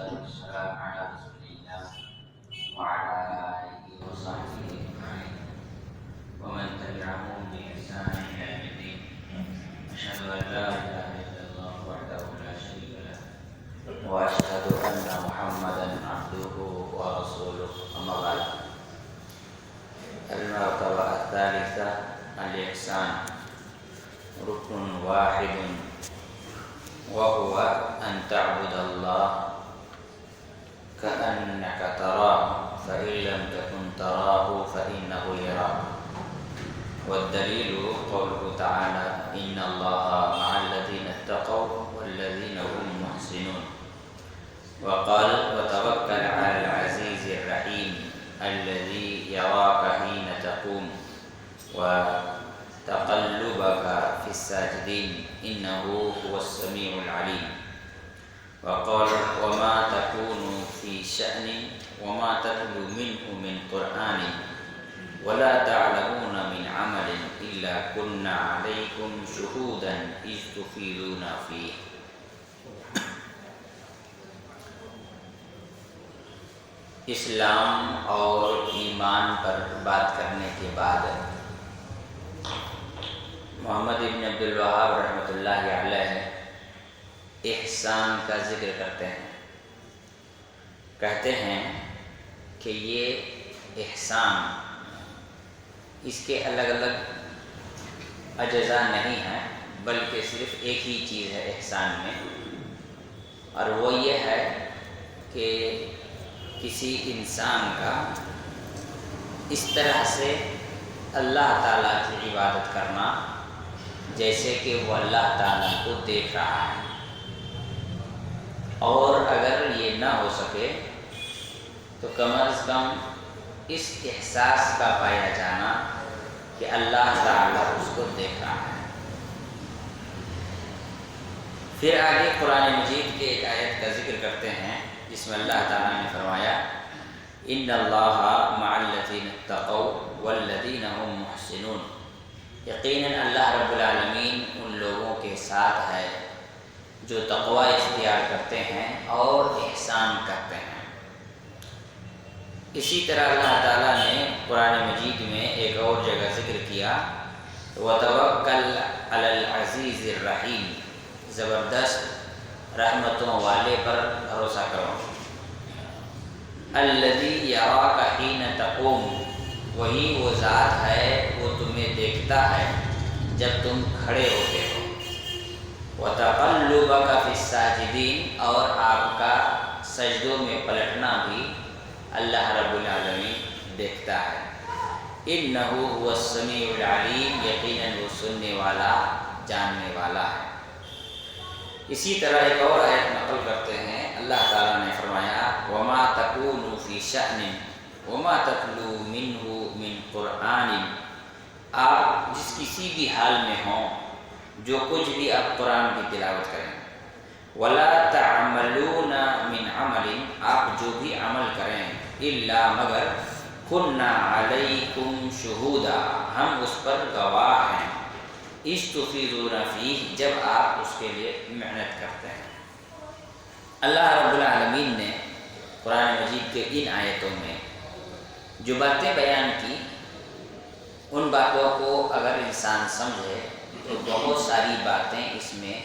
والصلاة والسلام على رسول الله وعلى آله وصحبه أجمعين ومن تبعهم بإحسان إلى يوم الدين. أشهد أن لا إله إلا الله وحده لا شريك له وأشهد أن محمدا عبده ورسوله. أما بعد، المرتبة الثالثة الإحسان ركن واحد وهو أن تعبد الله كأنك تراه فإن لم تكن تراه فإنه يراك. والدليل قوله تعالى إن الله مع الذين اتقوا والذين هم محسنون. وقال وتوكل على العزيز الرحيم الذي يراك حين تقوم وتقلبك في الساجدين إنه هو السميع العليم. وقال وما تكون في شأن وما تتلو منه من قرآن ولا تعلمون من عمل إلا كنا عليكم شهودا إذ تفيضون فيه. اسلام اور ایمان پر بات کرنے کے بعد محمد ابن عبد الوہاب رحمۃ اللہ علیہ احسان کا ذکر کرتے ہیں. کہتے ہیں کہ یہ احسان اس کے الگ الگ اجزاء نہیں ہیں بلکہ صرف ایک ہی چیز ہے احسان میں، اور وہ یہ ہے کہ کسی انسان کا اس طرح سے اللہ تعالیٰ کی عبادت کرنا جیسے کہ وہ اللہ تعالیٰ کو دیکھ رہا ہے، اور اگر یہ نہ ہو سکے تو کم از کم اس احساس کا پایا جانا کہ اللہ تعالیٰ اس کو دیکھ رہا ہے. پھر آگے قرآن مجید کے ایک آیت کا ذکر کرتے ہیں جس میں اللہ تعالیٰ نے فرمایا ان اللہ مع الذین اتقوا والذین هم محسنون. یقیناً اللہ رب العالمین ان لوگوں کے ساتھ ہے جو تقوی اختیار کرتے ہیں اور احسان کرتے ہیں. اسی طرح اللہ تعالیٰ نے قرآن مجید میں ایک اور جگہ ذکر کیا وَتَوَكَّلْ عَلَى الْعَزِيزِ الرَّحِيمِ. زبردست رحمتوں والے پر بھروسہ کرو. الَّذِي يَرَاكَ حِينَ تَقُومُ. وہی وہ ذات ہے وہ تمہیں دیکھتا ہے جب تم کھڑے ہوتے ہو. وَتَقَلُّبَكَ فِي السَّاجِدِينَ. اور آپ کا سجدوں میں پلٹنا بھی اللہ رب العالمین دیکھتا ہے. إِنَّهُ هُوَ السَّمِيعُ الْعَلِيمُ. یقیناً وہ سننے والا جاننے والا ہے. اسی طرح ایک اور آیت نقل کرتے ہیں اللہ تعالیٰ نے فرمایا وَمَا تَكُونُ فِي شَأْنٍ وَمَا تَتْلُو مِنْهُ مِنْ قُرْآنٍ. آپ جس کسی بھی حال میں ہوں، جو کچھ بھی آپ قرآن کی تلاوت کریں، وَلَا تَعْمَلُونَ مِنْ عَمَلٍ. آپ جو بھی عمل کریں إِلَّا مگر كُنَّا عَلَيْكُمْ شُهُودًا. ہم اس پر گواہ ہیں. إِذْ تُفِيضُونَ فِيهِ. جب آپ اس کے لیے محنت کرتے ہیں. اللہ رب العالمین نے قرآن مجید کے ان آیتوں میں جو باتیں بیان کی، ان باتوں کو اگر انسان سمجھے تو بہت ساری باتیں اس میں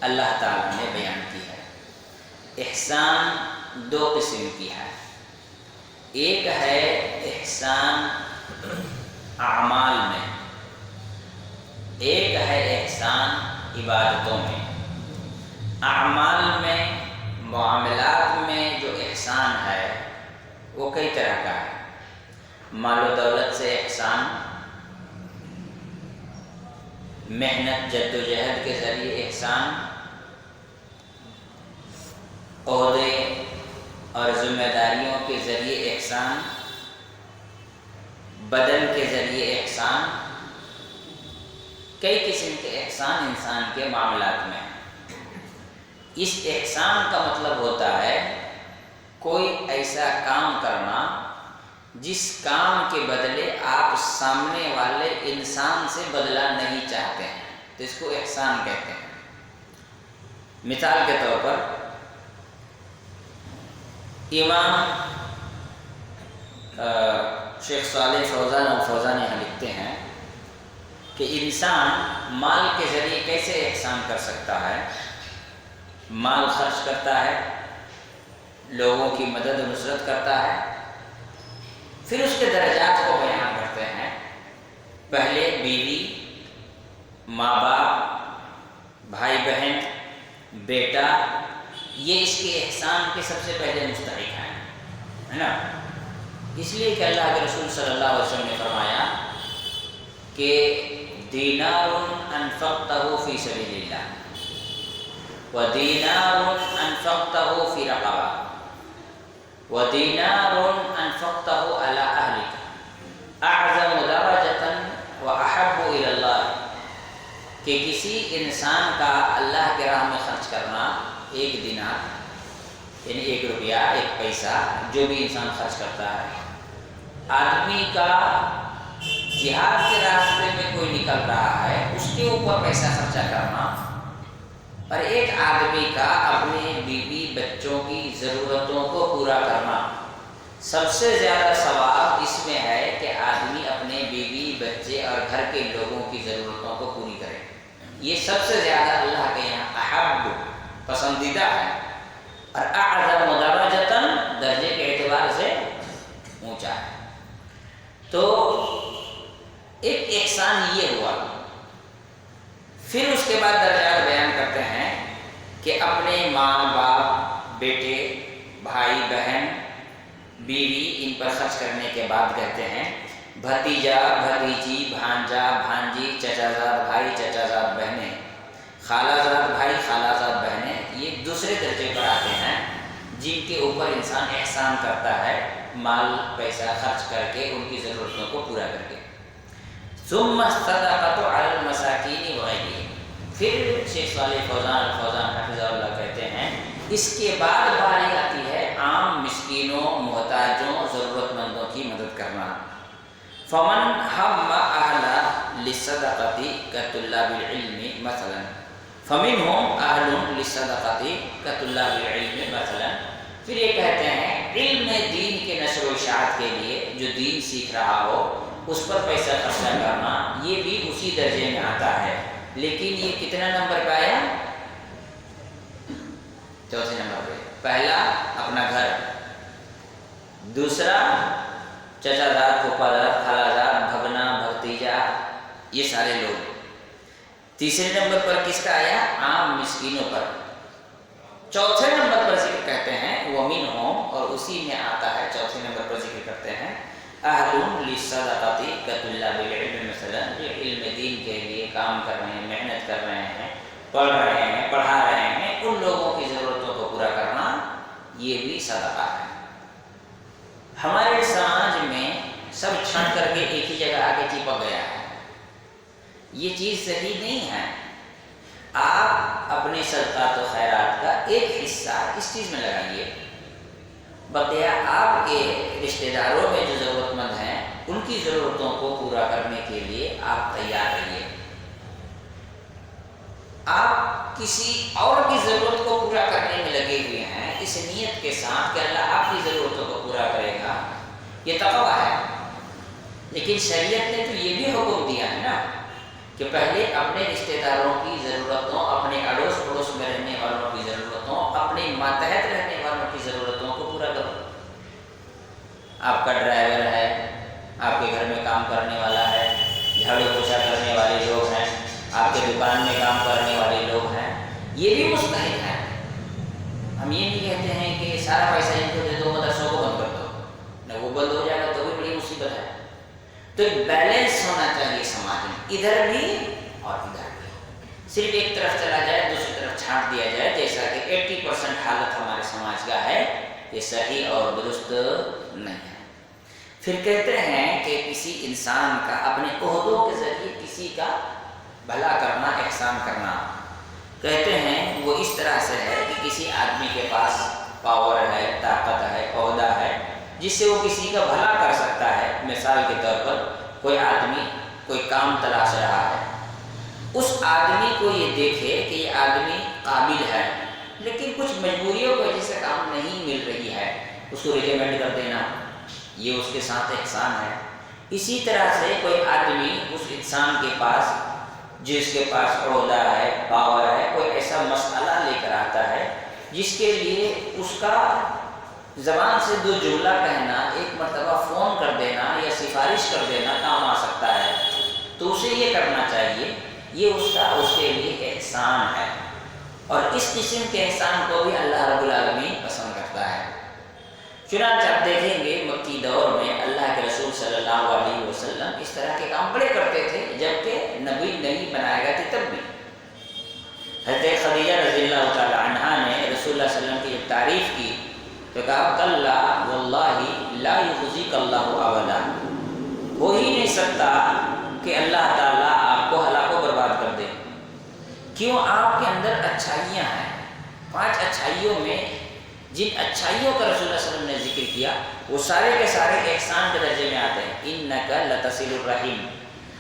اللہ تعالیٰ نے بیان کی ہے. احسان دو قسم کی ہے. ایک ہے احسان اعمال میں، ایک ہے احسان عبادتوں میں. اعمال میں، معاملات میں جو احسان ہے وہ کئی طرح کا ہے. مال و دولت سے احسان، محنت جد و جہد کے ذریعے احسان، عہدے اور ذمہ داریوں کے ذریعے احسان، بدن کے ذریعے احسان. کئی قسم کے احسان انسان کے معاملات میں ہیں. اس احسان کا مطلب ہوتا ہے کوئی ایسا کام کرنا جس کام کے بدلے آپ سامنے والے انسان سے بدلہ نہیں چاہتے ہیں، تو اس کو احسان کہتے ہیں. مثال کے طور پر امام شیخ صالح فوزان الفوزان یہاں لکھتے ہیں کہ انسان مال کے ذریعے کیسے احسان کر سکتا ہے؟ مال خرچ کرتا ہے، لوگوں کی مدد و نصرت کرتا ہے، پھر اس کے درجات کو بیان کرتے ہیں۔ پہلے بیوی، ماں باپ، بھائی بہن، بیٹا، یہ اس کے احسان کے سب سے پہلے مستحق ہیں، ہے نا؟ اس لیے کہ اللہ کے رسول صلی اللہ علیہ وسلم نے فرمایا کہ دینار انفقتہ فی سبیل اللہ ودینار انفقتہ فی رقبہ ودینار انفقتہ علی اہلک اعظم درجۃ واحب الی اللہ، کہ کسی انسان کا اللہ کے راہ میں خرچ کرنا ایک دینار یعنی 1 روپیہ 1 پیسہ جو بھی انسان خرچ کرتا ہے، آدمی کا جہاد کے راستے میں کوئی نکل رہا ہے اس کے اوپر پیسہ خرچہ کرنا، اور ایک آدمی کا اپنے بیوی بچوں کی ضرورتوں کو پورا کرنا، سب سے زیادہ ثواب اس میں ہے کہ آدمی اپنے بیوی بچے اور گھر کے لوگوں کی ضرورتوں کو پوری کرے۔ یہ سب سے زیادہ اللہ کے یہاں احب پسندیدہ ہے، اور اعظم درجۃ درجے کے اعتبار سے اونچا ہے۔ تو ایک احسان یہ ہوا، پھر اس کے بعد درجات بیان کرتے ہیں کہ اپنے ماں باپ، بیٹے، بھائی بہن، بیوی، ان پر خرچ کرنے کے بعد کہتے ہیں بھتیجا بھتیجی، بھانجا بھانجی، چچا زاد بھائی، چچا زاد بہنیں، خالہ زاد بھائی، خالہ زاد بہنیں، یہ دوسرے درجے پر آتے ہیں جن کے اوپر انسان احسان کرتا ہے، مال پیسہ خرچ کر کے ان کی ضرورتوں کو پورا کر کے۔ ثم الصدقۃ علی المساکین وغیرہ، پھر شیخ صالح فوزان الفوزان حفظہ اللہ کہتے ہیں اس کے بعد باری آتی ہے عام مسکینوں، محتاجوں، ضرورت مندوں کی مدد کرنا۔ فمن ہم اہل للصدقۃ کطلاب العلم مثلا، فمنہم اہل للصدقۃ کطلاب العلم مثلا، پھر یہ کہتے ہیں علم دین کے نشر و اشاعت کے لیے جو دین سیکھ رہا ہو اس پر پیسہ خرچہ کرنا، یہ بھی اسی درجے میں آتا ہے، لیکن یہ کتنا نمبر پہ آیا؟ چوتھے نمبر پہ۔ پہلا اپنا گھر، دوسرا چچا زاد، پھوپھا زاد، خالہ زاد، بھگنا، بھتیجا، یہ سارے لوگ۔ تیسرے نمبر پر کس کا آیا؟ عام مسکینوں پر۔ چوتھے نمبر پر ذکر کرتے ہیں وَمِنْهُمْ، اور اسی میں آتا ہے چوتھے نمبر پر ذکر کرتے ہیں اہل للصدقۃ کطلاب العلم مثلا، جو علم دین کے لیے کام کر رہے ہیں، محنت کر رہے ہیں، پڑھ رہے ہیں، پڑھا رہے ہیں، ان لوگوں کی ضرورتوں کو پورا کرنا یہ بھی صدقہ ہے۔ ہمارے سماج میں سب چھٹ کر کے ایک ہی جگہ آ کے چپک گیا ہے، یہ چیز صحیح نہیں ہے۔ آپ اپنے صدقات و خیرات کا ایک حصہ اس چیز میں لگائیے، بقیہ آپ کے رشتہ داروں میں جو ضرورت مند ہیں ان کی ضرورتوں کو پورا کرنے کے لیے آپ تیار رہیے۔ آپ کسی اور کی ضرورت کو پورا کرنے میں لگے ہوئے ہیں اس نیت کے ساتھ کہ اللہ آپ کی ضرورتوں کو پورا کرے گا، یہ تقویٰ ہے۔ لیکن شریعت نے تو یہ بھی حکم دیا ہے نا کہ پہلے اپنے رشتہ داروں کی ضرورتوں، اپنے اڑوس پڑوس میں رہنے والوں کی ضرورتوں، اپنے ماتحت رہنے والوں کی ضرورتوں کو پورا کرو۔ آپ کا ڈرائیور ہے، آپ کے گھر میں کام کرنے والا ہے، جھاڑو پوچھا کرنے والے لوگ ہیں، آپ کے دکان میں کام کرنے والے لوگ ہیں، یہ بھی مستحق ہیں۔ ہم یہ نہیں کہتے ہیں کہ سارا پیسہ ان کو دے دو، مدرسوں کو بند کر دو، نہ وہ بند ہو جائے گا تو بھی بڑی مصیبت ہے۔ تو ایک بیلنس ہونا چاہیے سماج میں، ادھر بھی اور ادھر بھی۔ صرف ایک طرف چلا جائے دوسری طرف چھانٹ دیا جائے، جیسا کہ 80% حالت ہمارے سماج کا ہے، یہ صحیح اور درست نہیں ہے۔ پھر کہتے ہیں کہ کسی انسان کا اپنے عہدوں کے ذریعے کسی کا بھلا کرنا، احسان کرنا، کہتے ہیں وہ اس طرح سے ہے کہ کسی آدمی کے پاس پاور ہے، طاقت ہے، عہدہ ہے، جس سے وہ کسی کا بھلا کر سکتا ہے۔ مثال کے طور پر کوئی آدمی کوئی کام تلاش رہا ہے، اس آدمی کو یہ دیکھے کہ یہ آدمی قابل ہے لیکن کچھ مجبوریوں کی وجہ سے کام نہیں مل رہی ہے، اس کو ریکمینڈ کر دینا، یہ اس کے ساتھ احسان ہے۔ اسی طرح سے کوئی آدمی اس انسان کے پاس جس کے پاس عہدہ ہے، پاور ہے، کوئی ایسا مسئلہ لے کر آتا ہے جس کے لیے اس کا زبان سے دو جملہ کہنا، ایک مرتبہ فون کر دینا یا سفارش کر دینا کام آ سکتا ہے، تو اسے یہ کرنا چاہیے، یہ اس کے لیے احسان ہے، اور اس قسم کے احسان کو بھی اللہ رب العالمین پسند کرتا ہے۔ چنانچہ آپ دیکھیں گے مکی دور میں اللہ کے رسول صلی اللہ علیہ وسلم اس طرح کے کام بڑے کرتے تھے، جبکہ نبی نہیں بنایا گیا تھا تب بھی۔ حضرت خدیجہ رضی اللہ تعالی عنہا نے رسول اللہ صلی اللہ علیہ وسلم کی جب تعریف کی تو کہا کلا واللہ لا یخزیک اللہ ابدا، ہو ہی نہیں سکتا کہ اللہ تعالیٰ آپ کو ہلاک و برباد کر دے، کیوں؟ آپ کے اندر اچھائیاں ہیں، 5 اچھائیوں میں جن اچھائیوں کا رسول اللہ صلی اللہ علیہ وسلم نے ذکر کیا وہ سارے کے سارے احسان کے درجے میں آتے ہیں۔ انک لتصل الرحیم،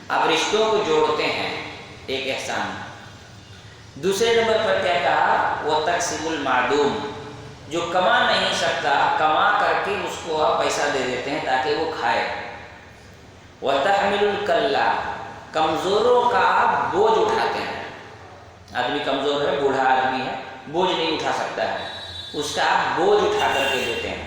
آپ رشتوں کو جوڑتے ہیں، ایک احسان۔ دوسرے نمبر پر کیا کہا؟ وہ تکسب المعدوم، جو کما نہیں سکتا کما کر کے اس کو آپ پیسہ دے دیتے ہیں تاکہ وہ کھائے۔ وتحمل الکلا، کمزوروں کا آپ بوجھ اٹھاتے ہیں، آدمی کمزور ہے، بوڑھا آدمی ہے، بوجھ نہیں اٹھا سکتا ہے، اس کا آپ بوجھ اٹھا کر کے دیتے ہیں۔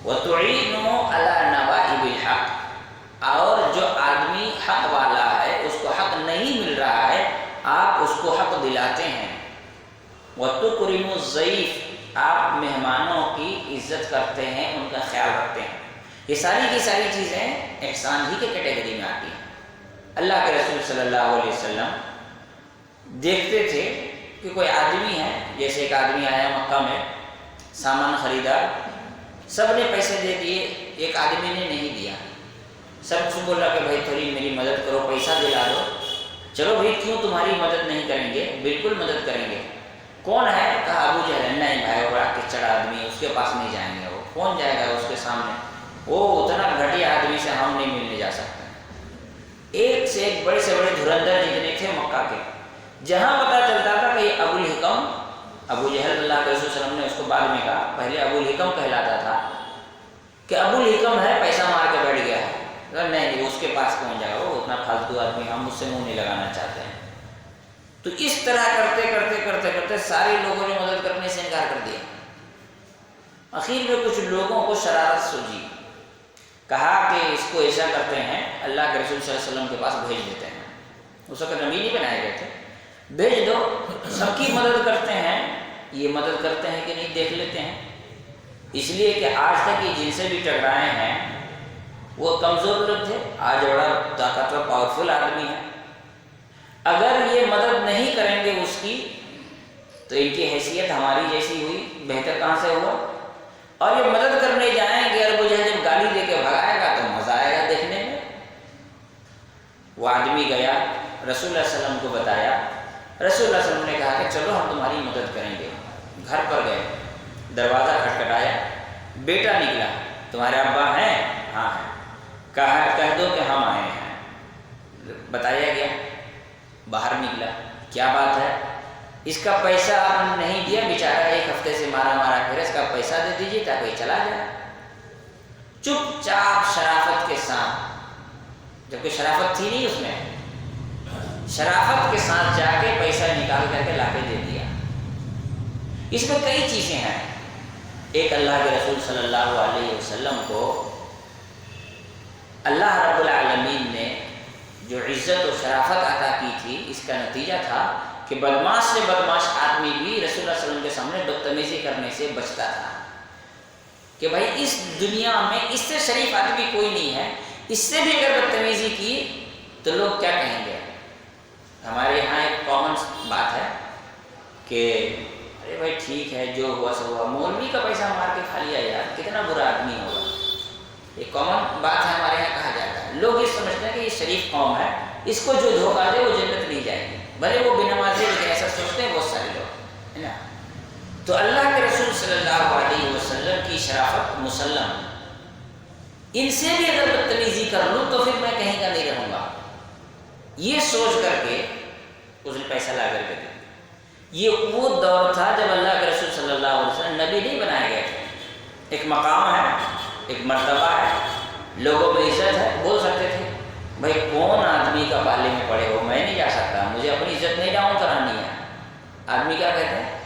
وتعین علی نوائب الحق، اور جو آدمی حق والا ہے اس کو حق نہیں مل رہا ہے آپ اس کو حق دلاتے ہیں۔ وتکرم الضیف، آپ مہمانوں کی عزت کرتے ہیں، ان کا خیال رکھتے ہیں۔ یہ ساری کی ساری چیزیں احسان ہی کے کیٹیگری میں آتی ہیں۔ اللہ کے رسول صلی اللہ علیہ وسلم دیکھتے تھے کہ کوئی آدمی ہے، جیسے ایک آدمی آیا مکہ میں، سامان خریدا، سب نے پیسے دے دیے، ایک آدمی نے نہیں دیا، سب سے بولا کہ بھائی تھوڑی میری مدد کرو، پیسہ دلا دو۔ چلو بھائی کیوں تمہاری مدد نہیں کریں گے، بالکل مدد کریں گے۔ کون ہے؟ کہا ابو جہل۔ نہیں بھائی، وہ بڑا کچڑا آدمی ہے، اس کے پاس نہیں جائیں گے، وہ کون جائے گا اس کے سامنے، وہ اتنا گھٹیا آدمی سے ہم نہیں ملنے جا سکتے۔ ایک سے ایک بڑے سے بڑے دھرندر جتنے تھے مکہ کے، جہاں پتہ چلتا تھا کہ یہ ابو الحکم، ابو جہل، اللہ کے رسول صلی اللہ علیہ وسلم نے اس کو بعد میں کہا، پہلے ابو الحکم کہلاتا تھا، کہ ابو الحکم ہے، پیسہ مار کے بیٹھ گیا ہے، نہیں اس کے پاس پہنچ جائے گا، وہ اتنا فالتو آدمی، ہم اس سے منہ نہیں لگانا چاہتے ہیں۔ تو اس طرح کرتے کرتے کرتے کرتے سارے لوگوں نے مدد کرنے سے انکار کر دیا۔ آخر میں کچھ لوگوں کو شرارت سوجی، کہا کہ اس کو ایسا کرتے ہیں، اللہ کے رسول صلی اللہ علیہ وسلم کے پاس بھیج دیتے ہیں، اس وقت نبی نہیں بنائے گئے تھے، بھیج دو، سب کی مدد کرتے ہیں، یہ مدد کرتے ہیں کہ نہیں دیکھ لیتے ہیں۔ اس لیے کہ آج تک یہ جن سے بھی ٹکرائے ہیں وہ کمزور لوگ تھے، آج بڑا طاقتور پاورفل آدمی ہے، اگر یہ مدد نہیں کریں گے اس کی تو ان کی حیثیت ہماری جیسی ہوئی، بہتر کہاں سے ہوا؟ اور یہ مدد کرنے جائیں گے اور مجھے جب گالی دے کے بھگائے گا تو مزہ آئے گا دیکھنے میں۔ وہ آدمی گیا، رسول اللہ صلی اللہ علیہ وسلم کو بتایا، رسول اللہ صلی اللہ علیہ وسلم نے کہا کہ چلو ہم تمہاری مدد کریں گے۔ گھر پر گئے، دروازہ کھٹکھٹایا، بیٹا نکلا، تمہارے ابا ہیں؟ ہاں ہیں۔ کہہ دو کہ ہم آئے ہیں۔ بتایا گیا، باہر نکلا، کیا بات ہے؟ اس کا پیسہ آپ نے نہیں دیا، بیچارہ ایک ہفتے سے مارا پھر، اس کا پیسہ دے دیجیے تاکہ یہ چلا جائے۔ چپ چاپ شرافت کے ساتھ، جبکہ شرافت تھی نہیں اس میں، شرافت کے ساتھ جا کے پیسہ نکال کر کے لا کے دے دیا۔ اس میں کئی چیزیں ہیں۔ ایک، اللہ کے رسول صلی اللہ علیہ وسلم کو اللہ رب العالمین نے جو عزت و شرافت عطا کی تھی، اس کا نتیجہ تھا کہ بدماش سے بدماش آدمی بھی رسول اللہ صلی اللہ علیہ وسلم کے سامنے بدتمیزی کرنے سے بچتا تھا، کہ بھائی اس دنیا میں اس سے شریف آدمی کوئی نہیں ہے، اس سے بھی اگر بدتمیزی کی تو لوگ کیا کہیں گے۔ ہمارے یہاں ایک کامن بات ہے کہ ارے بھائی ٹھیک ہے، جو ہوا سو ہوا، مولوی کا پیسہ مار کے کھا لیا یار، کتنا برا آدمی ہوگا۔ ایک کامن بات ہے، ہمارے یہاں کہا جاتا ہے، لوگ یہ سمجھتے ہیں کہ یہ شریف قوم ہے، اس کو جو دھوکہ دے وہ جنت نہیں جائے گی، بھلے وہ بے نمازی لیکن ایسا سوچتے ہیں بہت سارے لوگ، ہے نا۔ تو اللہ کے رسول صلی اللہ علیہ وسلم کی شرافت مسلم، ان سے بھی اگر بدتمیزی کر لوں تو پھر میں کہیں کا نہیں رہوں گا، یہ سوچ کر کے اس نے پیسہ لا کر کے دیا۔ یہ وہ دور تھا جب اللہ کے رسول صلی اللہ علیہ وسلم نبی نہیں بنائے گئے تھے، ایک مقام ہے، ایک مرتبہ ہے، لوگوں میں عزت ہے، بول سکتے تھے بھائی کون آدمی کا پالے میں پڑے ہو، میں نہیں جا سکتا، مجھے اپنی عزت نہیں ڈاؤن کرانی ہے۔ آدمی کیا کہتے ہیں؟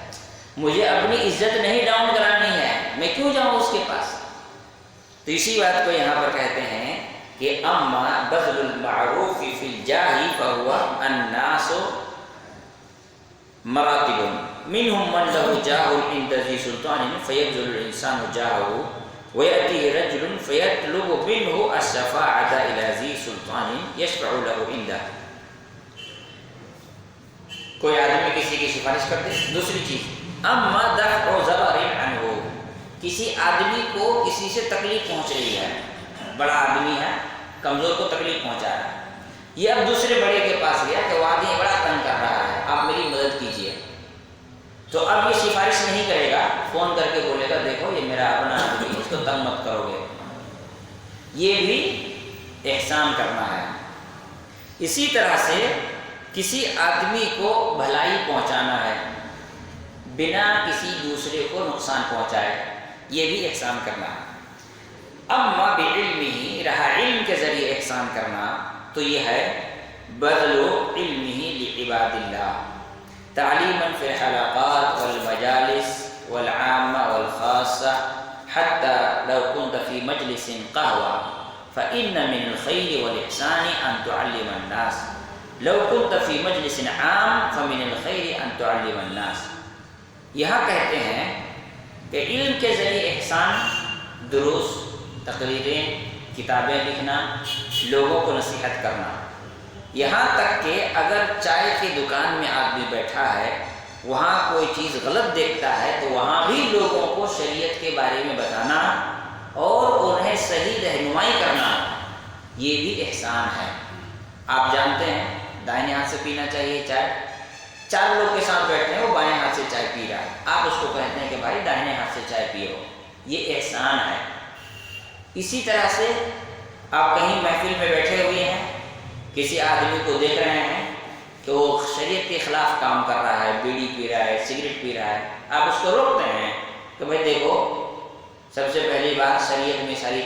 مجھے اپنی عزت نہیں ڈاؤن کرانی ہے، میں کیوں جاؤں اس کے پاس؟ تو اسی بات کو یہاں پر کہتے ہیں کہ اما بذل المعروف فی الجاہ فہو الناس مراتب منهم من له جاه عند ذی سلطان فیبذل الانسان جاهه ویأتی رجل فیطلب منه الشفاعة الى ذی سلطان یشفع له عنده۔ کوئی آدمی کسی کی سفارش کرتے۔ دوسری چیز اما دفع ضرر عنہ، کسی آدمی کو کسی سے تکلیف پہنچ رہی ہے، بڑا آدمی ہے، کمزور کو تکلیف پہنچا رہا ہے، یہ اب دوسرے بڑے کے پاس گیا کہ وہ آدمی بڑا تنگ کر رہا ہے، آپ میری مدد کیجیے، تو اب یہ سفارش نہیں کرے گا، فون کر کے بولے گا دیکھو یہ میرا اپنا آدمی، اس کو تنگ مت کرو گے، یہ بھی احسان کرنا ہے۔ اسی طرح سے کسی آدمی کو بھلائی پہنچانا ہے بنا کسی دوسرے کو نقصان پہنچائے، یہ بھی احسان کرنا ہے۔ اما بعلمہ، رہا علم کے ذریعے احسان کرنا تو یہ ہے بذل علمہ لعباد اللہ تعلیما فی الحلقات والمجالس والعامة والخاصة حتى لو كنت في مجلس قهوة فإن من الخير والإحسان أن تعلم الناس لو كنت في مجلس عام فمن الخير أن تعلم الناس۔ یہاں کہتے ہیں کہ علم کے ذریعے احسان دروس، تقریریں، کتابیں لکھنا، لوگوں کو نصیحت کرنا، یہاں تک کہ اگر چائے کی دکان میں آدمی بیٹھا ہے وہاں کوئی چیز غلط دیکھتا ہے تو وہاں بھی لوگوں کو شریعت کے بارے میں بتانا اور انہیں صحیح رہنمائی کرنا، یہ بھی احسان ہے۔ آپ جانتے ہیں دائیں ہاتھ سے پینا چاہیے چائے، چار لوگ کے ساتھ بیٹھے ہیں وہ بائیں ہاتھ سے چائے پی رہا ہے، آپ اس کو کہتے ہیں کہ بھائی دائیں ہاتھ سے چائے پیو، یہ احسان ہے۔ اسی طرح سے آپ کہیں محفل میں بیٹھے ہوئے ہیں، کسی آدمی کو دیکھ رہے ہیں کہ وہ شریعت کے خلاف کام کر رہا ہے، بیڑی پی رہا ہے، سگریٹ پی رہا ہے، آپ اس کو روکتے ہیں کہ بھائی دیکھو سب سے پہلی بات شریعت میں ساری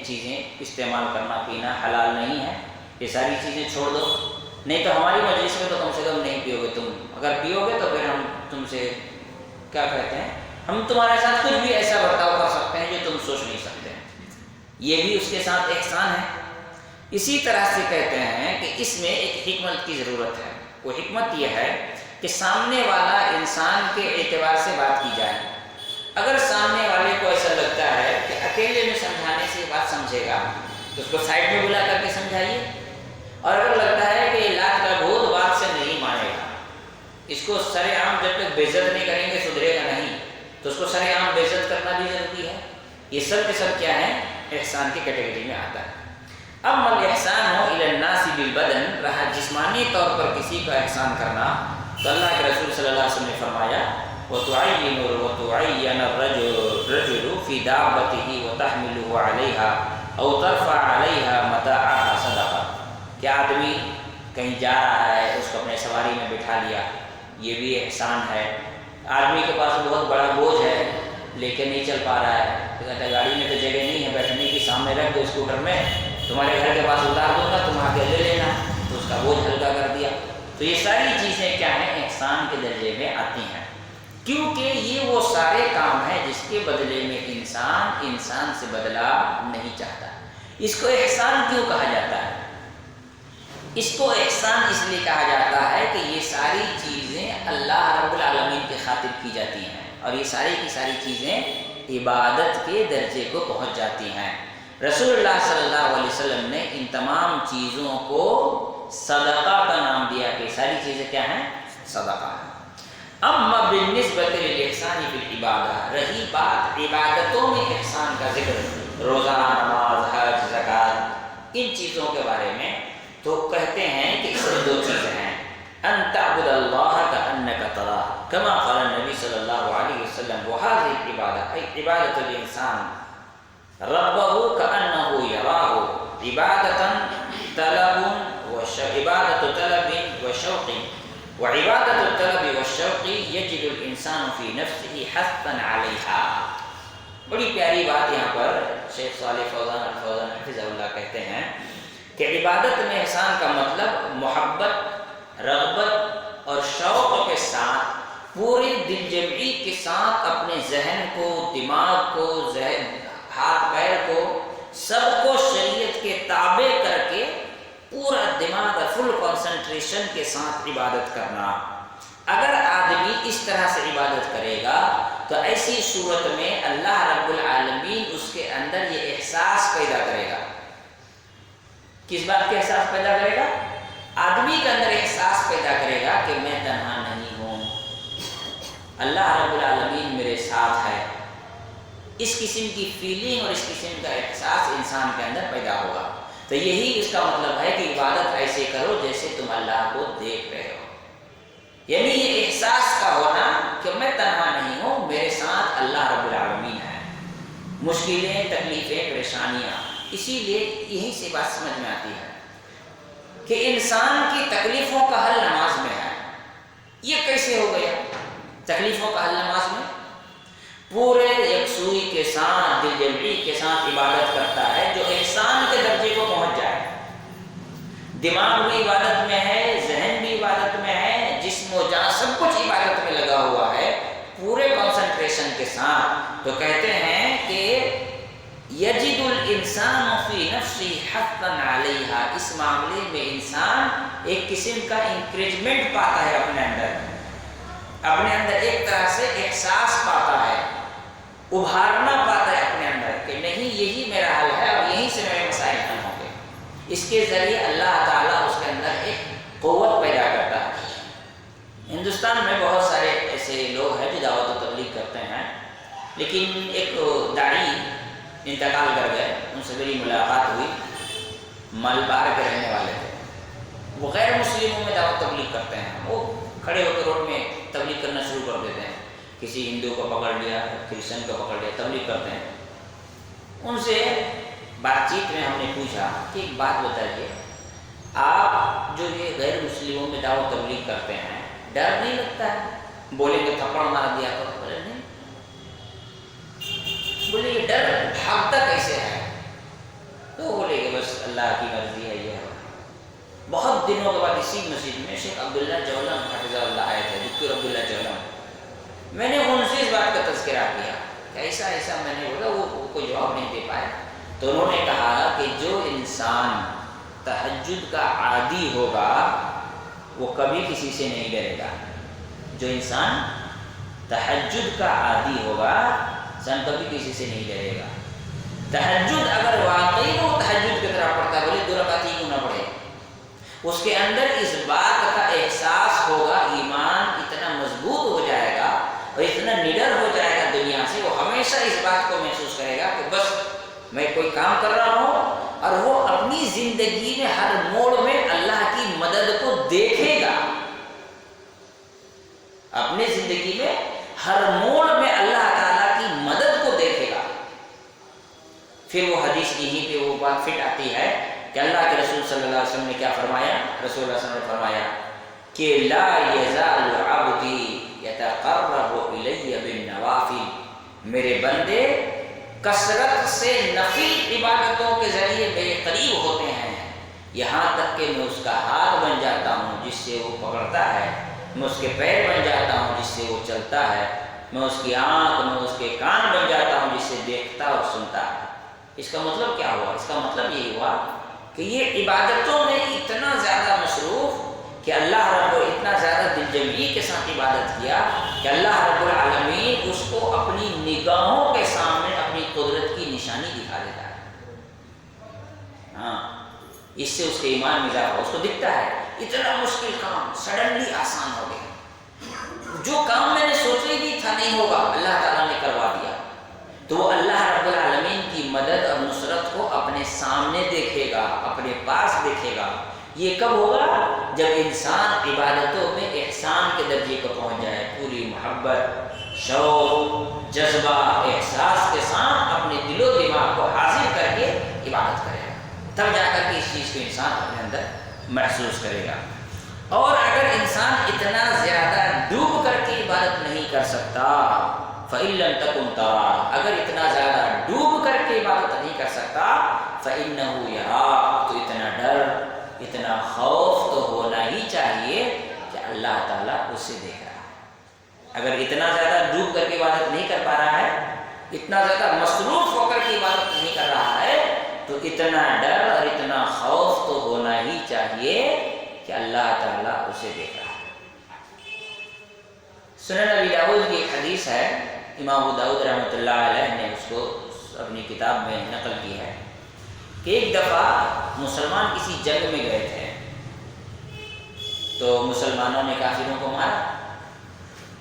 چیزیں استعمال کرنا پینا حلال نہیں ہے، یہ ساری چیزیں چھوڑ دو، نہیں تو ہماری مجلس میں تو کم سے کم نہیں پیو گے تم، اگر پیو گے تو پھر ہم تم سے کیا کہتے ہیں، ہم تمہارے ساتھ کچھ بھی ایسا برتاؤ کر سکتے ہیں جو تم سوچ نہیں سکتے، یہ بھی اس کے ساتھ احسان ہے۔ اسی طرح سے کہتے ہیں کہ اس میں ایک حکمت کی ضرورت ہے، وہ حکمت یہ ہے کہ سامنے والا انسان کے اعتبار سے بات کی جائے۔ اگر سامنے والے کو ایسا لگتا ہے کہ اکیلے میں سمجھانے سے بات سمجھے گا تو اس کو سائڈ میں بلا کر کے سمجھائیے، اور اگر لگتا ہے کہ لات کا بھوت بات سے نہیں مانے گا، اس کو سر عام جب تک بے عزت نہیں کریں گے سدھرے گا نہیں، تو اس کو سر عام بے عزت کرنا بھی ضروری ہے۔ یہ سب کے سب کیا ہے؟ احسان کی کیٹیگری میں آتا ہے۔ اما الاحسان ہو الی الناس بالبدن، رہا جسمانی طور پر کسی کا احسان کرنا تو اللہ کے رسول صلی اللہ علیہ وسلم نے فرمایا وَتُعَيِّنُ الرَّجُلُ فِي دَابَّتِهِ وَتَحْمِلُهُ عَلَيْهَا أَوْ تَرْفَعُ عَلَيْهَا مَتَاعَهَا صَدَقَةٌ، کہ آدمی کہیں جا رہا ہے اس کو اپنے سواری میں بٹھا لیا، یہ بھی احسان ہے۔ آدمی کے پاس بہت بڑا بوجھ ہے لیکن نہیں چل پا رہا ہے، تو کہتا ہے گاڑی میں تو جگہ نہیں ہے بیٹھنے کی، سامنے رکھ دو اسکوٹر میں، تمہارے گھر کے پاس اتار دوں گا، تم آگے لے لینا، تو اس کا بوجھ ہلکا کر دیا۔ تو یہ ساری چیزیں کیا ہیں؟ احسان کے درجے میں آتی ہیں، کیونکہ یہ وہ سارے کام ہیں جس کے بدلے میں انسان سے بدلہ نہیں چاہتا۔ اس کو احسان کیوں کہا جاتا ہے؟ اس کو احسان اس لیے کہا جاتا ہے کہ یہ ساری چیزیں اللہ رب العالمین کی خاطر کی جاتی ہیں، اور یہ ساری کی ساری چیزیں عبادت کے درجے کو پہنچ جاتی ہیں۔ رسول اللہ صلی اللہ علیہ وسلم نے ان تمام چیزوں کو صدقہ کا نام دیا کہ ساری چیزیں کیا ہیں؟ صدقہ ہیں۔ اما بالنسبت للاحسان فی العبادہ، رہی بات عبادتوں میں احسان کا ذکر، روزہ، نماز، حج، زکوٰۃ، ان چیزوں کے بارے میں تو کہتے ہیں کہ اس میں دو چیزیں ہیں، ان تعبد اللہ کانک تراہ کما قال النبی صلی اللہ علیہ وسلم وهذه العبادہ ای عبادت الانسان ربه كأنه يراه عبادة طلب وشوق وعبادة الطلب والشوق يجد الإنسان في نفسه حثا عليها۔ بڑی پیاری بات یہاں پر شیخ صالح فوزان الفوزان حفظہ اللہ کہتے ہیں کہ عبادت میں احسان کا مطلب محبت، رغبت اور شوق کے ساتھ پورے دل جمعی کے ساتھ اپنے ذہن کو، دماغ کو، ہاتھ پیر کو، سب کو شریعت کے تابع کر کے پورا دماغ فل کنسنٹریشن کے ساتھ عبادت کرنا۔ اگر آدمی اس طرح سے عبادت کرے گا تو ایسی صورت میں اللہ رب العالمین اس کے اندر یہ احساس پیدا کرے گا۔ کس بات کا احساس پیدا کرے گا؟ آدمی کے اندر احساس پیدا کرے گا کہ میں تنہا نہیں ہوں، اللہ رب العالمین میرے ساتھ ہے۔ اس قسم کی فیلنگ اور اس قسم کا احساس انسان کے اندر پیدا ہوگا۔ تو یہی اس کا مطلب ہے کہ عبادت ایسے کرو جیسے تم اللہ کو دیکھ رہے ہو، یعنی یہ احساس کا ہونا کہ میں تنہا نہیں ہوں، میرے ساتھ اللہ رب العالمین ہے۔ مشکلیں، تکلیفیں، پریشانیاں، اسی لیے یہیں سے بات سمجھ میں آتی ہے کہ انسان کی تکلیفوں کا حل نماز میں ہے۔ یہ کیسے ہو گیا؟ تکلیفوں کا حل نماز میں پورے یکسوئی کے ساتھ، دل جمعی کے ساتھ عبادت کرتا ہے جو احسان کے درجے کو پہنچ جائے۔ دماغ بھی عبادت میں ہے، ذہن بھی عبادت میں ہے، جسم و جان سب کچھ عبادت میں لگا ہوا ہے پورے کنسنٹریشن کے ساتھ۔ تو کہتے ہیں کہ یجد الانسان فی نفسی حقا علیہا، اس معاملے میں انسان ایک قسم کا انکریجمنٹ پاتا ہے اپنے اندر ایک طرح سے احساس پاتا ہے، ابھارنا پاتا ہے اپنے اندر کہ نہیں یہی میرا حل ہے اور یہیں سے میرے مسائل حل ہوں گے۔ اس کے ذریعے اللہ تعالیٰ اس کے اندر ایک قوت پیدا کرتا ہے۔ ہندوستان میں بہت سارے ایسے لوگ ہیں جو دعوت و تبلیغ کرتے ہیں، لیکن ایک داعی انتقال کر گئے، ان سے میری ملاقات ہوئی، ملبار کے رہنے والے تھے۔ وہ غیر مسلموں میں دعوت تبلیغ کرتے ہیں، وہ کھڑے ہو کے روڈ میں تبلیغ کرنا شروع کر دیتے ہیں، کسی ہندو کو پکڑ لیا، کرسچن کو پکڑ لیا، تبلیغ کرتے ہیں۔ ان سے بات چیت میں ہم نے پوچھا کہ ایک بات بتائیے، آپ جو یہ غیر مسلموں میں دعوت تبلیغ کرتے ہیں ڈر نہیں لگتا ہے؟ بولے کہ تھپڑ مار دیا تو بولے نہیں، بولے یہ ڈر بھاگتا کیسے ہے؟ تو بولے کہ بس اللہ کی مرضی ہے، یہ ہے۔ بہت دنوں کے بعد اسی مسجد میں شیخ عبداللہ جولم حفظہ اللہ آئے تھے، دکتور عبداللہ جولم۔ میں نے ان سے اس بات کا تذکرہ کیا کہ ایسا میں نے بولا، وہ کوئی جواب نہیں دے پائے۔ تو انہوں نے کہا کہ جو انسان تہجد کا عادی ہوگا وہ کبھی کسی سے نہیں ڈرے گا۔ جو انسان تہجد کا عادی ہوگا انسان کبھی کسی سے نہیں ڈرے گا۔ تہجد اگر واقعی وہ تہجد کی طرح پڑھتا ہے، بولے 2 رکعت ہی کیوں نہ پڑھے، اس کے اندر اس بات کا احساس ہوگا، ایمان اتنا مضبوط ہو جائے گا اور اتنا نڈر ہو جائے گا دنیا سے، وہ ہمیشہ اس بات کو محسوس کرے گا کہ بس میں کوئی کام کر رہا ہوں، اور وہ اپنی زندگی میں ہر موڑ میں اللہ کی مدد کو دیکھے گا۔ اپنی زندگی میں ہر موڑ میں اللہ تعالیٰ کی مدد کو دیکھے گا۔ پھر وہ حدیث یہیں پہ وہ بات فٹ آتی ہے کہ اللہ کے رسول صلی اللہ علیہ وسلم نے کیا فرمایا؟ رسول اللہ صلی اللہ علیہ وسلم نے فرمایا کہ لا یزال عبدی یتقرب الی بالنوافل، میرے بندے کثرت سے نفل عبادتوں کے ذریعے میرے قریب ہوتے ہیں، یہاں تک کہ میں اس کا ہاتھ بن جاتا ہوں جس سے وہ پکڑتا ہے، میں اس کے پیر بن جاتا ہوں جس سے وہ چلتا ہے، میں اس کی آنکھ، میں اس کے کان بن جاتا ہوں جس سے دیکھتا اور سنتا ہے۔ اس کا مطلب کیا ہوا؟ اس کا مطلب یہی ہوا کہ یہ عبادتوں میں اتنا زیادہ مصروف کہ اللہ رب اتنا زیادہ دل جمعی کے ساتھ عبادت کیا کہ اللہ رب العالمین اس کو اپنی نگاہوں کے سامنے اپنی قدرت کی نشانی دکھا دیتا ہے۔ ہاں، اس سے اس کے ایمان میں اضافہ، اس کو دکھتا ہے اتنا مشکل کام سڈنلی آسان ہو گیا، جو کام میں نے سوچا ہی نہیں تھا نہیں ہوگا اللہ تعالیٰ نے کروا دیا۔ تو وہ اللہ رب العالمین کی مدد اور نصرت کو اپنے سامنے دیکھے گا، اپنے پاس دیکھے گا۔ یہ کب ہوگا؟ جب انسان عبادتوں میں احسان کے درجے کو پہنچ جائے، پوری محبت، شوق، جذبہ، احساس کے ساتھ اپنے دل و دماغ کو حاضر کر کے عبادت کرے گا، تب جا کر کے اس چیز کو انسان اپنے اندر محسوس کرے گا۔ اور اگر انسان اتنا زیادہ ڈوب کر کے عبادت نہیں کر سکتا، فَإِن لَّمْ تَكُن تَرَاهُ، اگر اتنا زیادہ ڈوب کر کے عبادت نہیں کر سکتا، فَإِنَّهُ يَرَاكَ، تو اتنا ڈر، اتنا خوف تو ہونا ہی چاہیے کہ اللہ تعالیٰ اسے دیکھ رہا ہے۔ اگر اتنا زیادہ ڈوب کر کے عبادت نہیں کر پا رہا ہے، اتنا زیادہ مصروف ہو کر کے عبادت نہیں کر رہا ہے، تو اتنا ڈر اور اتنا خوف تو ہونا ہی چاہیے کہ اللہ تعالیٰ اسے دیکھ رہا ہے۔ سنن ابی داؤد کی ایک حدیث ہے، امام ابو داؤد رحمۃ اللہ علیہ نے اس کو اپنی کتاب میں نقل کی ہے کہ ایک دفعہ مسلمان کسی جنگ میں گئے تھے، تو مسلمانوں نے کافروں کو مارا،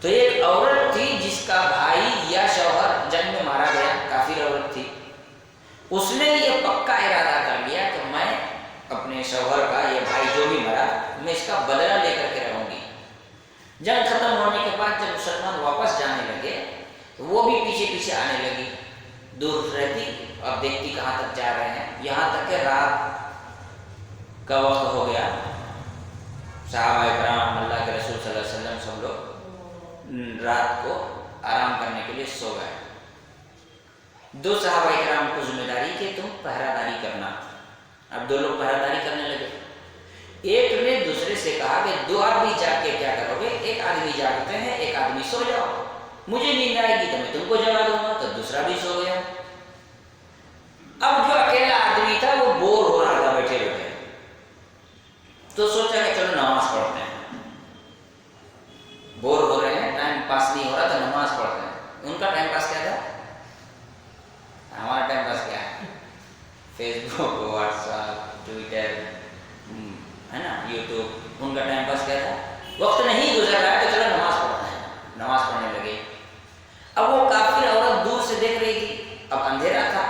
تو ایک عورت تھی جس کا بھائی یا شوہر جنگ میں مارا گیا، کافر عورت تھی، اس نے یہ پکا ارادہ کر لیا کہ میں اپنے شوہر کا، یہ بھائی جو بھی مرا، میں اس کا بدلہ لے کر کے رہوں گی۔ جنگ ختم ہونے کے بعد جب مسلمان واپس جانے لگے تو وہ بھی پیچھے پیچھے آنے لگی، دور رہتی، اب دیکھتی کہاں تک جا رہے ہیں، یہاں تک کہ رات کا وقت ہو گیا۔ صحابہ کرام، اللہ کے رسول صلی اللہ علیہ وسلم، سب لوگ رات کو آرام کرنے کے لیے سو گئے۔ دو صحابہ کرام کو ذمہ داری کہ تم پہرہ داری کرنا، اب دو لوگ پہرہ داری کرنے لگے۔ ایک نے دوسرے سے کہا کہ دو آدمی جاگ کے کیا کرو گے، ایک آدمی جاگتے ہیں، ایک آدمی سو جاؤ، مجھے نیند آئے گی تو میں تم کو جگا دوں گا۔ تو دوسرا بھی سو گیا۔ اب جو اکیلا آدمی تھا وہ بور ہو رہا تھا بیٹھے بیٹھے، تو سوچا کہ چلو نماز پڑھتے ہیں، بور ہو رہے ہیں، ٹائم پاس نہیں ہو رہا تو نماز پڑھتے ہیں۔ ان کا ٹائم پاس کیا تھا؟ ہمارا ٹائم پاس کیا ہے؟ فیس بک، واٹس ایپ، ٹویٹر، ہے نا، یوٹیوب۔ ان کا ٹائم پاس کیا تھا؟ وقت نہیں گزر رہا ہے تو چلو نماز پڑھتے ہیں، نماز پڑھنے لگے۔ اب وہ کافر عورت دور سے دیکھ رہی تھی، اب اندھیرا تھا،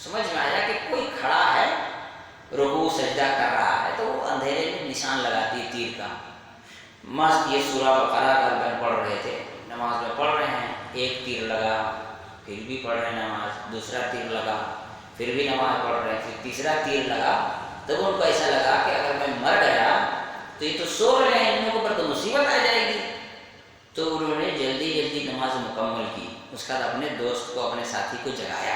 سمجھ میں آیا کہ کوئی کھڑا ہے، رکوع سجدہ کر رہا ہے، تو وہ اندھیرے میں نشان لگاتی ہے تیر کا۔ مست یہ سورہ بقرہ کر پڑھ رہے تھے، نماز میں پڑھ رہے ہیں، ایک تیر لگا، پھر بھی پڑھ رہے ہیں نماز، دوسرا تیر لگا، پھر بھی نماز پڑھ رہے ہیں، پھر تیسرا تیر لگا۔ تب ان کو ایسا لگا کہ اگر میں مر گیا تو یہ تو سو رہے ہیں، ان کو پر تو مصیبت آ جائے گی۔ تو انہوں نے جلدی جلدی نماز مکمل کی، اس کے بعد اپنے دوست کو، اپنے ساتھی کو جگایا،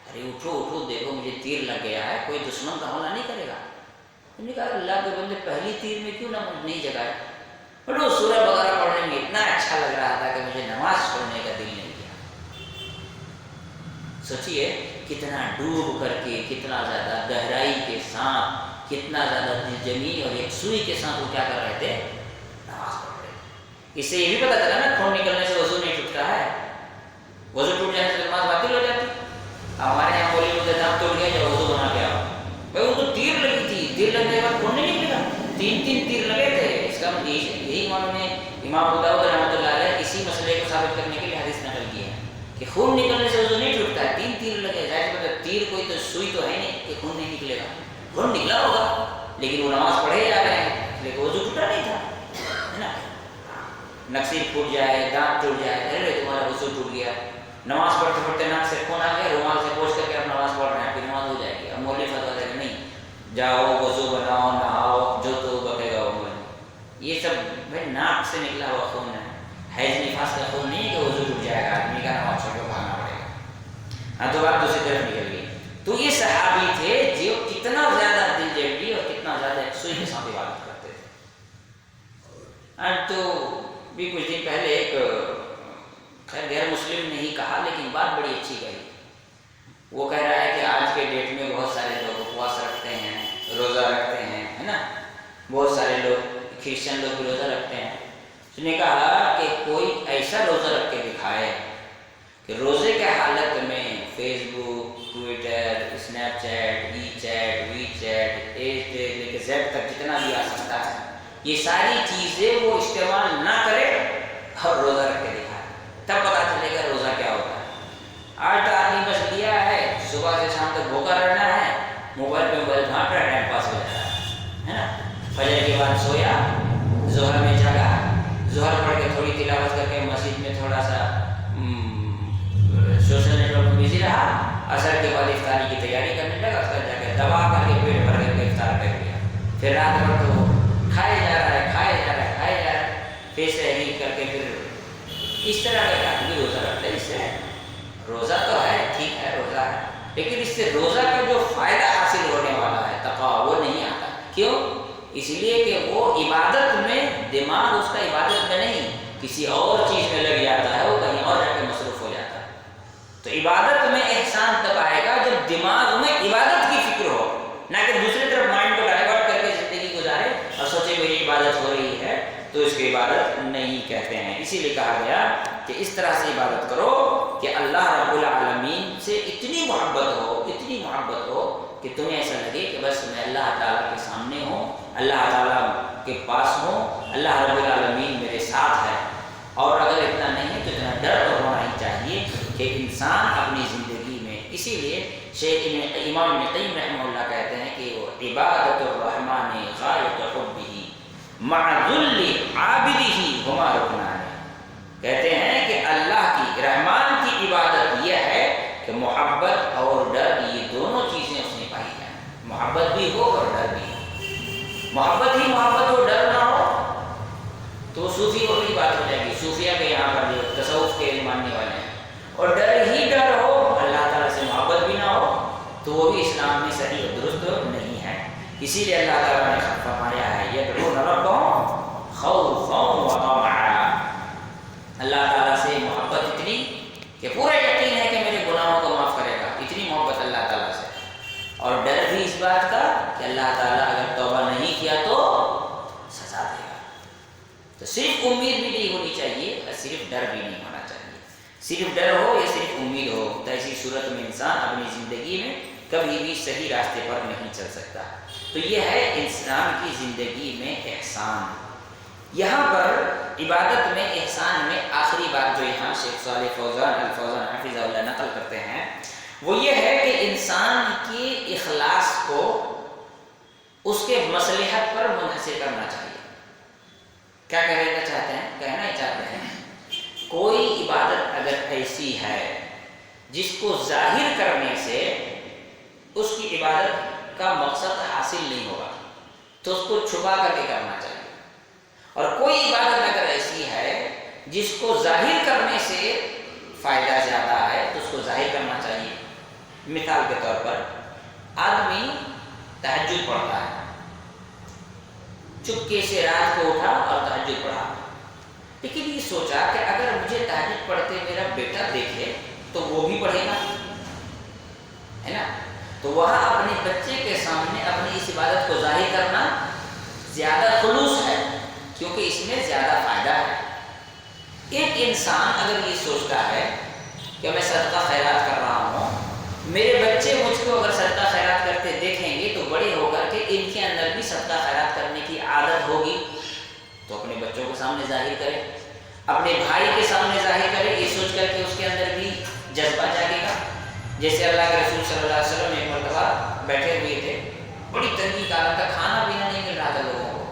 ارے اٹھو اٹھو، دیکھو مجھے تیر لگ گیا ہے، کوئی دشمن کا حملہ نہیں کرے گا۔ انہوں نے کہا اللہ کے بندے، پہلی تیر میں کیوں نہیں جگایا؟ بڑو سورہ بقرہ پڑھنے میں اتنا اچھا لگ رہا تھا کہ مجھے نماز پڑھنے کا دل نہیں کیا۔ سوچیے کتنا ڈوب کر کے، کتنا زیادہ گہرائی کے ساتھ، کتنا زیادہ دل جمی اور یکسوئی کے ساتھ وہ کیا کر رہے تھے؟ نماز پڑھ رہے تھے۔ اس سے یہ بھی پتہ چلا نا، خون نکلنے سے وضو نہیں ٹوٹتا ہے، وضو ٹوٹ جانے سے نماز باطل ہو جاتی۔ ہمارے یہاں بولی بولتے دم ٹوٹ گیا، جب وضو بنا کے آؤ، بھائی وہ تو تیر لگی تھی، تیر لگنے کے بعد خون نہیں نکلے گا، تین تیر لگے تھے۔ اس کا یہی معلوم ہے، امام ابو داؤد رحمۃ اللہ علیہ اسی مسئلے کو ثابت کرنے کے لیے حدیث نقل کی ہے کہ خون نکلنے سے وضو نہیں ٹوٹتا ہے، تین تیر لگے، ظاہر مطلب تیر کوئی تو سوئی تو ہے نہیں کہ خون نہیں نکلے گا، خون نکلا ہوگا، لیکن وہ نماز پڑھے جا رہے ہیں، لیکن وضو ٹوٹا نہیں تھا، ہے نا۔ نکسیر پھوٹ جائے، دانت ٹوٹ جائے، ارے تمہارا وضو ٹوٹ گیا، نماز پڑھتے پڑھتے ناک سے خون آ گیا، رومال سے پوچھ کر کے اب نماز پڑھ رہے ہیں، پھر نماز ہو جائے گی۔ اب مولوی فتویٰ دے کہ نہیں، جاؤ وضو بناؤ، نہاؤ، جو تو بکے گا وہ مولوی۔ یہ سب بھائی ناک سے نکلا ہوا خون ہے، حیض نفاس کا خون نہیں ہے کہ وضو ٹوٹ جائے گا، آدمی کا نماز چھوڑ کے بھاگنا پڑے گا۔ ہاں تو بات دوسری طرف نکل گئی۔ تو یہ صحابی تھے جو کتنا زیادہ دل جمعی اور کتنا زیادہ یکسوئی کے ساتھ عبادت کرتے تھے۔ آج تو بھی کچھ دن پہلے ایک خیر غیر مسلم نے ہی کہا، لیکن بات بڑی اچھی کہی۔ وہ کہہ رہا ہے کہ آج کے ڈیٹ میں بہت سارے لوگ اپواس رکھتے ہیں، روزہ رکھتے ہیں، ہے نا، بہت سارے لوگ کرسچن لوگ بھی روزہ رکھتے ہیں۔ اس نے کہا کہ کوئی ایسا روزہ رکھ کے دکھائے کہ روزے کے حالت میں فیس بک، ٹویٹر، اسنیپ چیٹ، وی چیٹ، اے سے زیڈ تک جتنا بھی آ سکتا ہے، یہ ساری چیزیں وہ استعمال نہ کرے اور روزہ رکھ کے دکھائے، تب پتہ چلے گا روزہ کیا ہوتا ہے۔ آج تو آدمی بس لیا ہے، صبح سے شام تک بھوکا رہنا ہے، موبائل پہ موبائل گھانٹ رہا ہے، ٹائم پاس ہو جا رہا ہے نا۔ فجر کے بعد سویا، ظہر میں جاگا، ظہر پڑھ کے تھوڑی تلاوت کر کے مسجد میں تھوڑا سا سوشل نیٹ ورک میں بزی رہا، عصر کے بعد افطاری کی تیاری کرنے لگا، اس کا جا کے دبا کر کے پیٹ بھر کر کے افطار کر لیا، پھر رات بھر تو کھائے جا رہا ہے، پھر سحری کر کے پھر سے روزہ کا جو فائدہ حاصل ہونے والا ہے تقویٰ وہ نہیں آتا. کیوں؟ اس لیے کہ وہ عبادت میں دماغ اس کا عبادت میں نہیں کسی اور چیز میں لگ جاتا ہے، وہ کہیں اور جا کے مصروف ہو جاتا ہے. تو عبادت میں احسان تب آئے گا جب دماغ میں عبادت کی فکر ہو، نہ کہ دوسری طرف مائنڈ کو ڈائیورٹ کر کے زندگی گزارے اور سوچے میری عبادت ہو رہی ہے تو اس کی عبادت نہیں کہتے ہیں. اسی لیے کہا گیا کہ اس طرح سے عبادت کرو کہ اللہ رب العالمین سے اتنی محبت ہو کہ تمہیں ایسا لگے کہ بس میں اللہ تعالیٰ کے سامنے ہوں، اللہ تعالیٰ کے پاس ہوں، اللہ رب العالمین میرے ساتھ ہے. اور اگر اتنا نہیں ہے تو اتنا ڈر تو ہونا ہی چاہیے کہ انسان اپنی زندگی میں. اسی لیے امام ابن قیم رحمہ اللہ کہتے ہیں کہ وہ عبادت الرحمن غایۃ حبہ مع ذل عابدہ ہما رکنان. کہتے ہیں کہ اللہ کی رحمان کی عبادت یہ ہے کہ محبت اور ڈر یہ دونوں چیزیں اس نے پائی جائیں. محبت بھی ہو اور ڈر بھی ہو. محبت ہی محبت ہو ڈر نہ ہو تو صوفی کو بھی بات ہو جائے گی. صوفیہ کے یہاں پر جو تصوف کے ماننے والے ہیں، اور ڈر ہی ڈر ہو اللہ تعالیٰ سے محبت بھی نہ ہو تو وہ بھی اسلام میں صحیح اور درست نہیں ہے. اسی لیے اللہ تعالیٰ نے فرمایا ہے یدعون ربهم خوفا وطمعا. اللہ تعالیٰ سے محبت اتنی کہ پورا یقین ہے کہ میرے گناہوں کو معاف کرے گا، اتنی محبت اللہ تعالیٰ سے. اور ڈر بھی اس بات کا کہ اللہ تعالیٰ اگر توبہ نہیں کیا تو سزا دے گا. تو صرف امید بھی نہیں ہونی چاہیے اور صرف ڈر بھی نہیں ہونا چاہیے. صرف ڈر ہو یا صرف امید ہو تو ایسی صورت میں انسان اپنی زندگی میں کبھی بھی صحیح راستے پر نہیں چل سکتا. تو یہ ہے انسان کی زندگی میں احسان. یہاں پر عبادت میں احسان میں آخری بات جو یہاں شیخ صالح فوزان الفوزان حفظہ اللہ نقل کرتے ہیں وہ یہ ہے کہ انسان کے اخلاص کو اس کے مصلحت پر منحصر کرنا چاہیے. کیا کہنا چاہتے ہیں؟ کہنا ہی چاہتے ہیں کوئی عبادت اگر ایسی ہے جس کو ظاہر کرنے سے اس کی عبادت کا مقصد حاصل نہیں ہوگا تو اس کو چھپا کر کے کرنا چاہیے. اور کوئی عبادت اگر ایسی ہے جس کو ظاہر کرنے سے فائدہ زیادہ ہے تو اس کو ظاہر کرنا چاہیے. مثال کے طور پر آدمی تہجد پڑھتا ہے، چپکے سے رات کو اٹھا اور تہجد پڑھا، لیکن یہ سوچا کہ اگر مجھے تہجد پڑھتے میرا بیٹا دیکھے تو وہ بھی پڑھے گا، ہے نا. تو وہاں اپنے بچے کے سامنے اپنی اس عبادت کو ظاہر کرنا زیادہ خلوص ہے کیونکہ اس میں زیادہ فائدہ ہے. ایک انسان اگر یہ سوچتا ہے کہ میں صدقہ خیرات کر رہا ہوں، میرے بچے مجھ کو اگر صدقہ خیرات کرتے دیکھیں گے تو بڑے ہو کر کے ان کے اندر بھی صدقہ خیرات کرنے کی عادت ہوگی تو اپنے بچوں کے سامنے ظاہر کرے، اپنے بھائی کے سامنے ظاہر کرے، یہ سوچ کر کے اس کے اندر بھی جذبہ جاگے گا. جیسے اللہ کے رسول صلی اللہ علیہ وسلم ایک مرتبہ بیٹھے ہوئے تھے، بڑی تنگی کا حالت تھا، کھانا پینا نہیں مل رہا تھا لوگوں کو.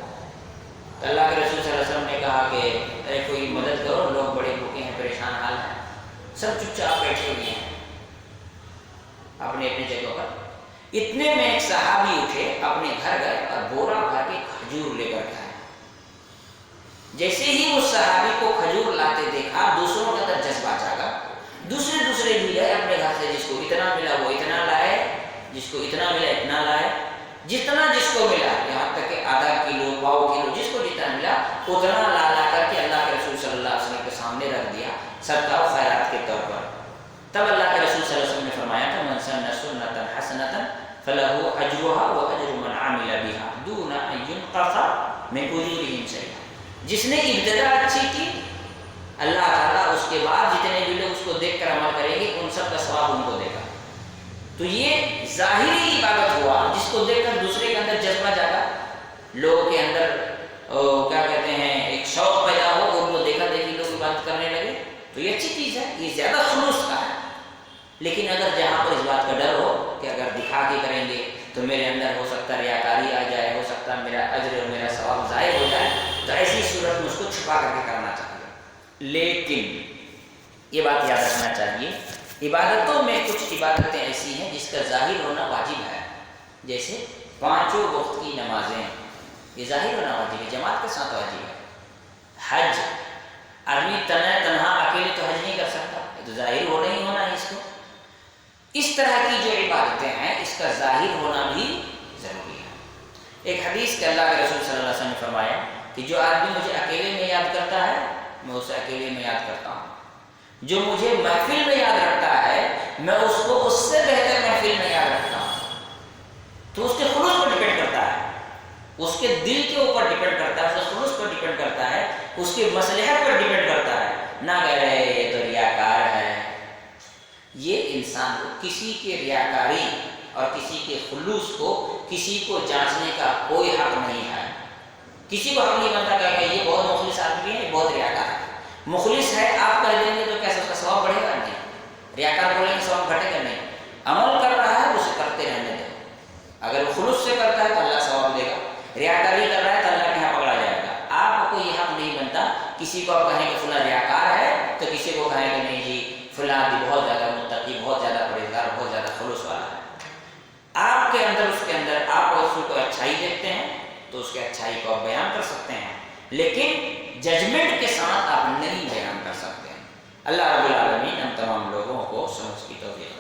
تو اللہ کے رسول صلی اللہ علیہ وسلم نے کہا کہ ارے کوئی مدد کرو، لوگ بڑے بھوکے ہیں، پریشان حال ہیں. سب چپ چاپ بیٹھے ہوئے ہیں اپنی اپنی جگہ پر. اتنے میں ایک صحابی اٹھے، اپنے گھر گئے اور بورا بھر کے کھجور لے کر گئے. جیسے ہی اس صحابی کو کھجور لاتے دیکھا دوسروں کے اندر جذبہ جاگا. دوسرے بھی گئے اپنے گھر سے، جس کو اتنا ملا وہ اتنا لائے، جس کو اتنا ملا اتنا لائے، جتنا جس کو ملا، یہاں تک کہ آدھا کلو پاؤ کلو جس کو جتنا ملا اتنا لا کر کے اللہ کے رسول صلی اللہ علیہ وسلم کے سامنے رکھ دیا صدقہ و خیرات کے طور پر. تب اللہ کے رسول صلی اللہ علیہ وسلم نے فرمایا تھا من سن سنۃ حسنۃ فلہ اجرها واجر من عمل بها دون ان ينقص من اجورهم شیئا. جس نے ابتدا اچھی کی اللہ تعالیٰ اس کے بعد جتنے بھی لوگ اس کو دیکھ کر عمل کریں گے ان سب کا ثواب ان کو دے گا. تو یہ ظاہری عبادت ہوا جس کو دیکھ کر دوسرے کے اندر جذبہ جاگا، لوگوں کے اندر کیا کہتے ہیں ایک شوق پیدا ہو، ان کو دیکھا دیکھی لوگ عبادت کرنے لگے. تو یہ اچھی چیز ہے، یہ زیادہ خلوص کا ہے. لیکن اگر جہاں پر اس بات کا ڈر ہو کہ اگر دکھا کے کریں گے تو میرے اندر ہو سکتا ریاکاری آ جائے، ہو سکتا میرا اجر اور میرا ثواب ضائع ہو جائے، تو ایسی صورت میں اس کو چھپا کر کے کرنا چاہیے. لیکن یہ بات یاد رکھنا چاہیے عبادتوں میں کچھ عبادتیں ایسی ہیں جس کا ظاہر ہونا واجب ہے، جیسے 5 وقت کی نمازیں، یہ ظاہر ہونا واجب ہے، جماعت کے ساتھ واجب ہے. حج، آدمی تنہا اکیلے تو حج نہیں کر سکتا، یہ تو ظاہر ہونا ہی ہونا ہے اس کو. اس طرح کی جو عبادت دکھاتے ہیں اس کا ظاہر ہونا بھی ضروری ہے۔ ایک حدیث کے اللہ کے رسول صلی اللہ علیہ وسلم نے فرمایا کہ جو آدمی مجھے اکیلے میں یاد کرتا ہے میں اسے اکیلے میں یاد کرتا ہوں، جو مجھے محفل میں یاد رکھتا ہے میں اس کو اس سے بہتر محفل میں یاد رکھتا ہوں۔ تو اس کے خلوص پر ڈپینڈ کرتا ہے، اس کے دل کے اوپر ڈپینڈ کرتا ہے، اس کے خلوص پر ڈپینڈ کرتا ہے، اس کی مصلحت پر ڈپینڈ کرتا ہے، نہ کہہ رہے یہ تو ریاکار ہے۔ یہ انسان کو کسی کے ریاکاری اور کسی کے خلوص کو کسی کو جانچنے کا کوئی حق نہیں ہے۔ کسی کو حق نہیں بنتا کہ یہ بہت مخلص آدمی ہے، یہ بہت ریاکار ہے۔ مخلص ہے آپ کہہ دیں گے تو کیسے اس کا ثواب بڑھے گا؟ نہیں۔ ریاکار بولیں گے ثواب گھٹے گا؟ نہیں۔ عمل کر رہا ہے اسے کرتے رہنے دو، اگر وہ خلوص سے کرتا ہے تو اللہ ثواب دے گا، ریاکاری کر رہا ہے تو اللہ کے یہاں پکڑا جائے گا۔ آپ کو یہ حق نہیں بنتا کسی کو آپ کہیں کہ فلاں ریاکار ہے تو کسی کو کہیں کہ نہیں جی فلاں بھی بہت زیادہ متقی، بہت زیادہ پرہیزگار، بہت زیادہ خلوص والا ہے۔ آپ کے اندر اس کے اندر آپ اس کو اچھائی دیکھتے ہیں تو اس کے اچھائی کو آپ بیان کر سکتے ہیں، لیکن ججمنٹ کے ساتھ آپ نہیں بیان کر سکتے ہیں۔ اللہ رب العالمین ہم تمام لوگوں کو سمجھ کی توفیق